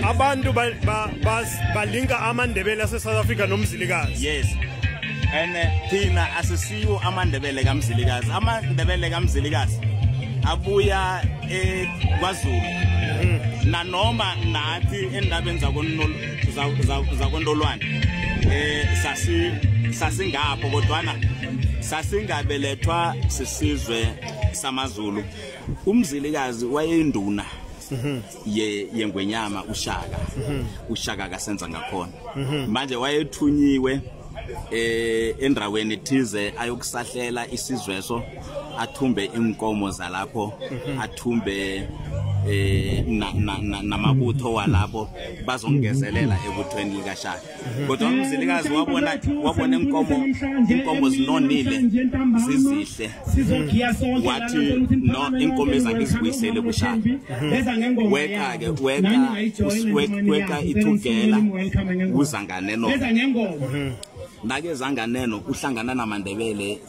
abantu balinka AmaNdebele ase South Africa nomzilikazi. Yes. And thina asisiwo AmaNdebele kaMzilikazi. AmaNdebele kaMzilikazi abuya kwaZulu. Na noma nathi endabeni zakoNdolwane sasingapho kodwana sasingabelethwa sisizwe samaZulu. Umzilikazi wayenduna yengwenyama ushaka kasenza ngakhona. Manje wayethunyiwe endaweni thize ayokusahlela isizweso, athumbe inkomo zalapho, athumbe namabutho walapho bazongezelela ebuthweni likaShaka. Kodwa umzilikazi wabona inkomo zinonile zizihle, wathi no, inkomo ezangizibuyisele kuShaka. Weka ithugela uzanganeno. Nake zanganeno uhlangana namaNdebele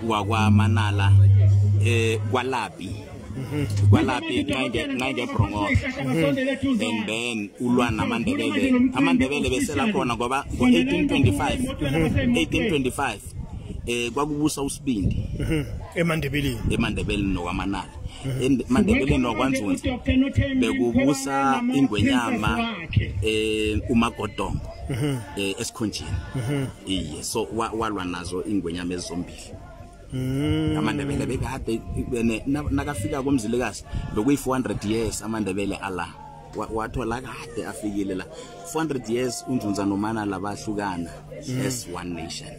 wakwaManala kwalapi ngayenge brongo. And then ulwa namaNdebele besela khona ngoba ngo-1825 kwakubusa uSibindi eMandebele nokwaManala. eMandebele nokwanzunza bekubusa ingwenyama uMagodongo esikhonjini. Iye, so walwa nazo ingwenyama ezombili. AmaNdebele bekade nakafika komzilikazi bekuyi 400 years AmaNdebele ala wathola kade afikile la 400 years unzunza noManala bahlukana as one nation.